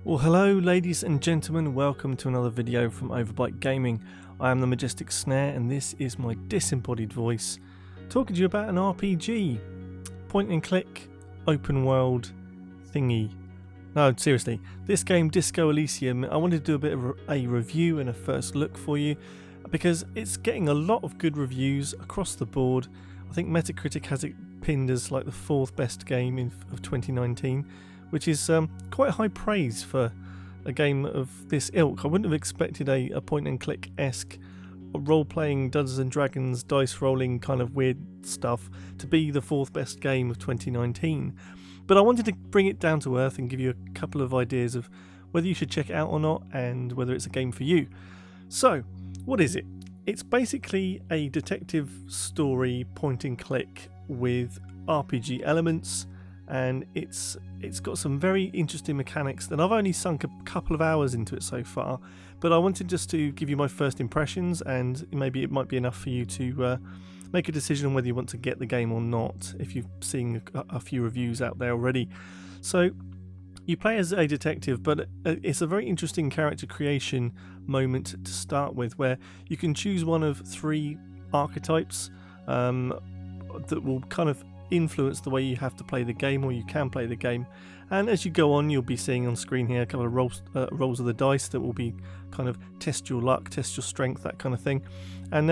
Well, hello ladies and gentlemen, welcome to another video from Overbite Gaming. I am the majestic Snare and this is my disembodied voice talking to you about an RPG, point and click, open world thingy. No, seriously, this game Disco Elysium, I wanted to do a bit of a review and a first look for you because it's getting a lot of good reviews across the board. I think Metacritic has it pinned as like the 4th best game of 2019. Which is quite high praise for a game of this ilk. I wouldn't have expected a point and click-esque role-playing Dungeons and Dragons dice rolling kind of weird stuff to be the 4th best game of 2019. But I wanted to bring it down to earth and give you a couple of ideas of whether you should check it out or not and whether it's a game for you. So, what is it? It's basically a detective story point and click with RPG elements, and it's got some very interesting mechanics that I've only sunk a couple of hours into it so far, but I wanted just to give you my first impressions, and maybe it might be enough for you to make a decision on whether you want to get the game or not if you've seen a few reviews out there already. So you play as a detective, but it's a very interesting character creation moment to start with, where you can choose one of 3 archetypes that will kind of influence the way you have to play the game, or you can play the game. And as you go on, you'll be seeing on screen here a couple of rolls of the dice that will be kind of test your luck, test your strength, that kind of thing. And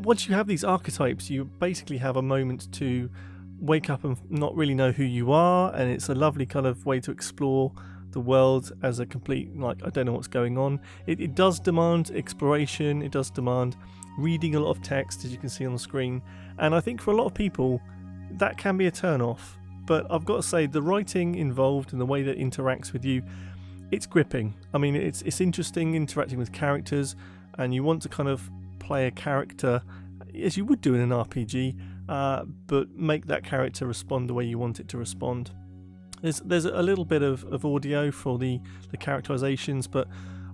once you have these archetypes, you basically have a moment to wake up and not really know who you are, and it's a lovely kind of way to explore the world as a complete, like, I don't know what's going on. It does demand exploration, it does demand reading a lot of text, as you can see on the screen, and I think for a lot of people that can be a turn off. But I've got to say, the writing involved and the way that it interacts with you, it's gripping. I mean, it's interesting interacting with characters, and you want to kind of play a character as you would do in an RPG, but make that character respond the way you want it to respond. There's a little bit of audio for the characterizations, but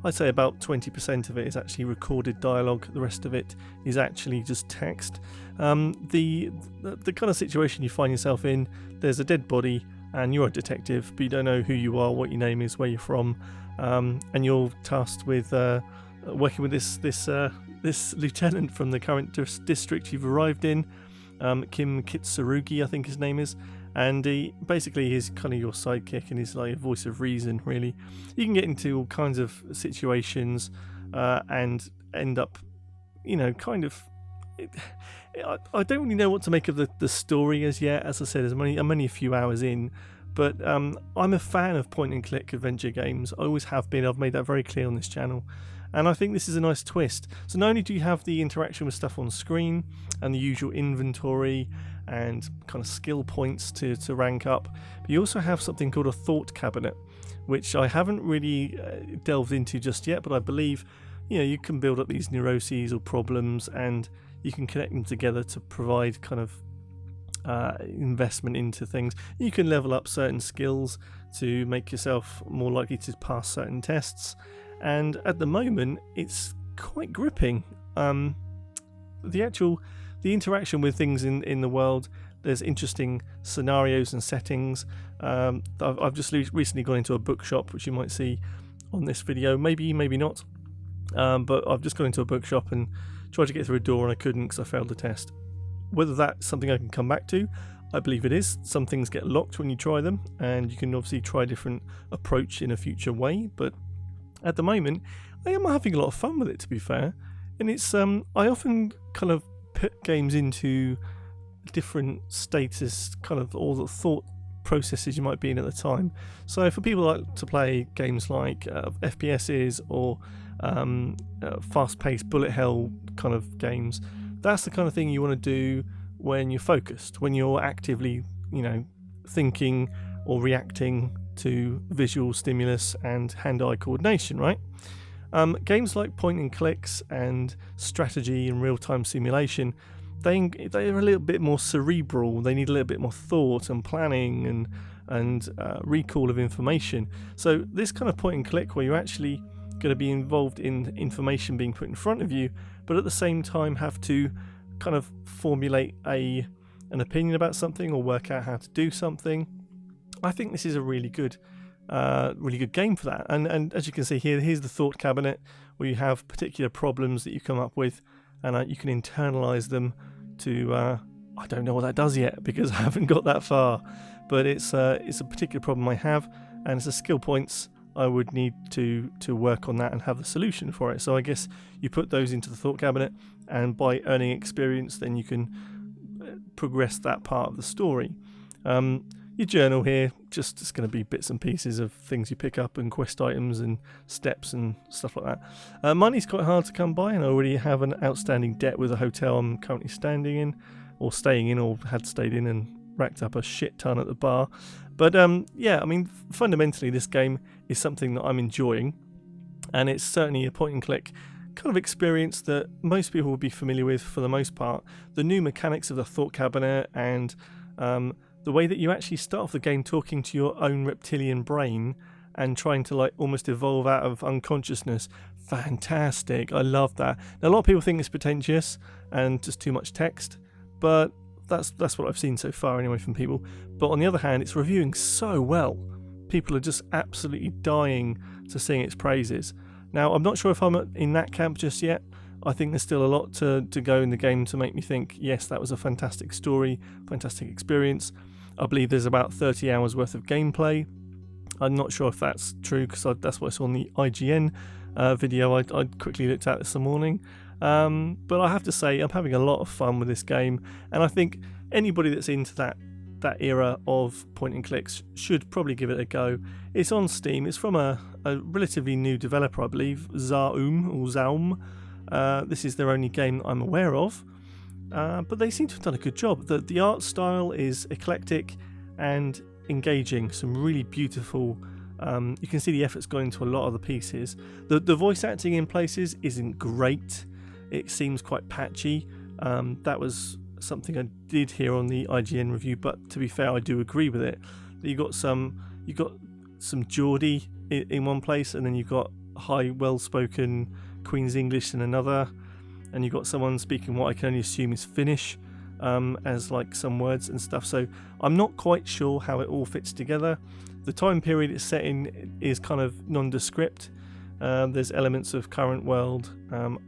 I'd say about 20% of it is actually recorded dialogue. The rest of it is actually just text. The kind of situation you find yourself in, there's a dead body and you're a detective, but you don't know who you are, what your name is, where you're from, and you're tasked with working with this lieutenant from the current district you've arrived in, Kim Kitsurugi, I think his name is. And basically he's kind of your sidekick and he's like a voice of reason, really. You can get into all kinds of situations and end up, kind of... I don't really know what to make of the story as yet. As I said, I'm only a few hours in, but I'm a fan of point-and-click adventure games. I always have been. I've made that very clear on this channel. And I think this is a nice twist. So not only do you have the interaction with stuff on screen and the usual inventory and kind of skill points to rank up, but you also have something called a thought cabinet, which I haven't really delved into just yet, but I believe you can build up these neuroses or problems and you can connect them together to provide kind of investment into things. You can level up certain skills to make yourself more likely to pass certain tests. And at the moment, it's quite gripping. The interaction with things in the world, there's interesting scenarios and settings. I've just recently gone into a bookshop, which you might see on this video, maybe not. But I've just gone into a bookshop and tried to get through a door and I couldn't because I failed the test. Whether that's something I can come back to, I believe it is. Some things get locked when you try them, and you can obviously try a different approach in a future way, but at the moment, I am having a lot of fun with it, to be fair. And it's I often kind of put games into different status, kind of all the thought processes you might be in at the time. So for people like to play games like FPSs or fast-paced bullet hell kind of games, that's the kind of thing you want to do when you're focused, when you're actively, thinking or reacting to visual stimulus and hand-eye coordination, right? Games like point and clicks and strategy and real-time simulation, they're a little bit more cerebral. They need a little bit more thought and planning and recall of information. So this kind of point and click, where you're actually going to be involved in information being put in front of you, but at the same time have to kind of formulate an opinion about something or work out how to do something. I think this is a really good really good game for that. And as you can see here, here's the thought cabinet where you have particular problems that you come up with, and you can internalize them to I don't know what that does yet because I haven't got that far, but it's a particular problem I have, and it's a skill points I would need to work on that and have the solution for it. So I guess you put those into the thought cabinet, and by earning experience then you can progress that part of the story. Your journal here, just it's going to be bits and pieces of things you pick up and quest items and steps and stuff like that. Money's quite hard to come by, and I already have an outstanding debt with a hotel I'm currently staying in, or had stayed in, and racked up a shit ton at the bar. But yeah, I mean, fundamentally this game is something that I'm enjoying, and it's certainly a point and click kind of experience that most people will be familiar with for the most part. The new mechanics of the thought cabinet and the way that you actually start off the game talking to your own reptilian brain and trying to like almost evolve out of unconsciousness. Fantastic. I love that. Now, a lot of people think it's pretentious and just too much text, but that's what I've seen so far anyway from people. But on the other hand, it's reviewing so well. People are just absolutely dying to sing its praises. Now, I'm not sure if I'm in that camp just yet. I think there's still a lot to go in the game to make me think, yes, that was a fantastic story, fantastic experience. I believe there's about 30 hours worth of gameplay. I'm not sure if that's true because that's what I saw on the IGN video I quickly looked at this morning. But I have to say, I'm having a lot of fun with this game, and I think anybody that's into that era of point and clicks should probably give it a go. It's on Steam. It's from a relatively new developer, I believe, Zaum. This is their only game that I'm aware of, but they seem to have done a good job. The art style is eclectic and engaging, some really beautiful, you can see the effort's gone into a lot of the pieces. The voice acting in places isn't great, it seems quite patchy. That was something I did hear on the IGN review, but to be fair, I do agree with it. You got some Geordie in one place, and then you've got high, well-spoken Queen's English in another, and you've got someone speaking what I can only assume is Finnish as like some words and stuff. So I'm not quite sure how it all fits together. The time period it's set in is kind of nondescript. There's elements of current world,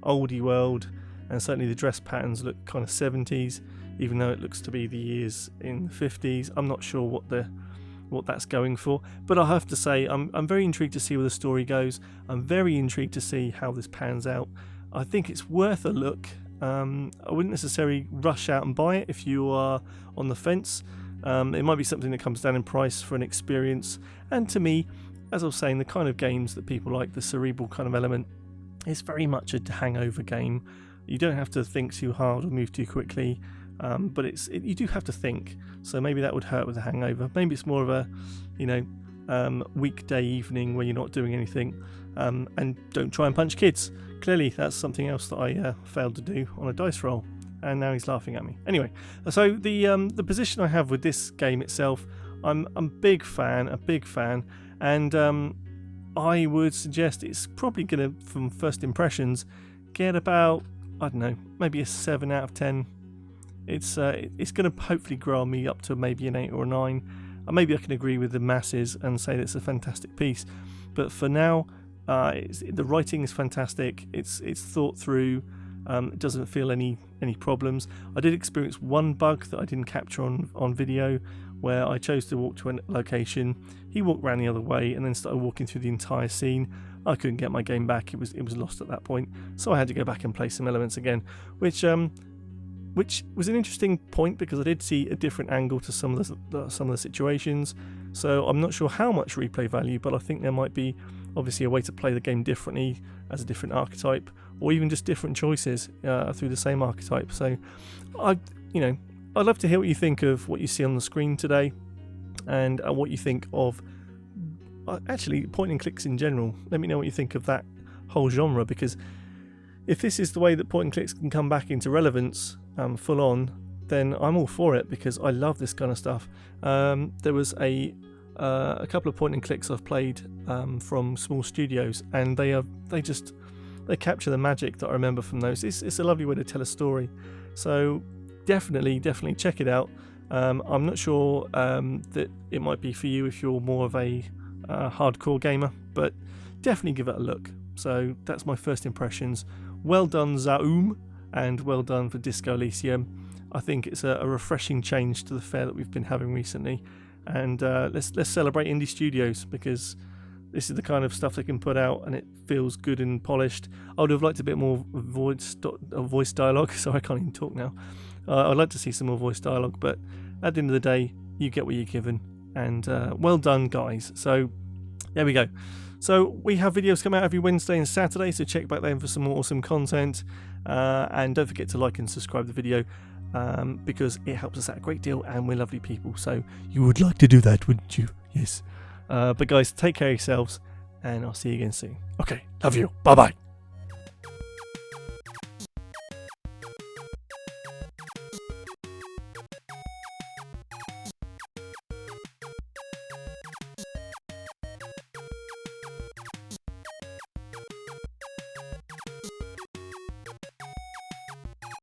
oldie world, and certainly the dress patterns look kind of 70s, even though it looks to be the years in the 50s. I'm not sure what that's going for, but I have to say I'm very intrigued to see where the story goes. I'm very intrigued to see how this pans out. I think it's worth a look. I wouldn't necessarily rush out and buy it if you are on the fence. It might be something that comes down in price for an experience, and to me, as I was saying, the kind of games that people like, the cerebral kind of element, is very much a hangover game. You don't have to think too hard or move too quickly, but you do have to think, so maybe that would hurt with a hangover. Maybe it's more of a weekday evening where you're not doing anything, and don't try and punch kids. Clearly that's something else that I failed to do on a dice roll, and now he's laughing at me. Anyway, so the position I have with this game itself, I'm a big fan, and I would suggest it's probably going to, from first impressions, get about, I don't know, maybe a 7 out of 10. It's going to hopefully grow me up to maybe an 8 or a 9. Maybe I can agree with the masses and say that it's a fantastic piece. But for now, the writing is fantastic. It's thought through. It doesn't feel any problems. I did experience one bug that I didn't capture on video, where I chose to walk to a location. He walked around the other way and then started walking through the entire scene. I couldn't get my game back. It was lost at that point. So I had to go back and play some elements again, which was an interesting point because I did see a different angle to some of the situations. So I'm not sure how much replay value, but I think there might be obviously a way to play the game differently as a different archetype, or even just different choices through the same archetype. So I'd love to hear what you think of what you see on the screen today, and what you think of actually point and clicks in general. Let me know what you think of that whole genre, because if this is the way that point and clicks can come back into relevance full on, then I'm all for it, because I love this kind of stuff. There was a couple of point and clicks I've played from small studios, and they capture the magic that I remember from those. It's a lovely way to tell a story. So definitely check it out. I'm not sure that it might be for you if you're more of a hardcore gamer, but definitely give it a look. So that's my first impressions. Well done, Zaum, and well done for Disco Elysium. I think it's a refreshing change to the fare that we've been having recently, and let's celebrate indie studios, because this is the kind of stuff they can put out and it feels good and polished. I would have liked a bit more voice dialogue, so I can't even talk now. I'd like to see some more voice dialogue, but at the end of the day, you get what you're given, and well done, guys. So there we go. So we have videos come out every Wednesday and Saturday, so check back then for some more awesome content, and don't forget to like and subscribe the video, because it helps us out a great deal, and we're lovely people, so you would like to do that, wouldn't you? Yes. But guys, take care of yourselves, and I'll see you again soon. Okay, love you. Bye bye.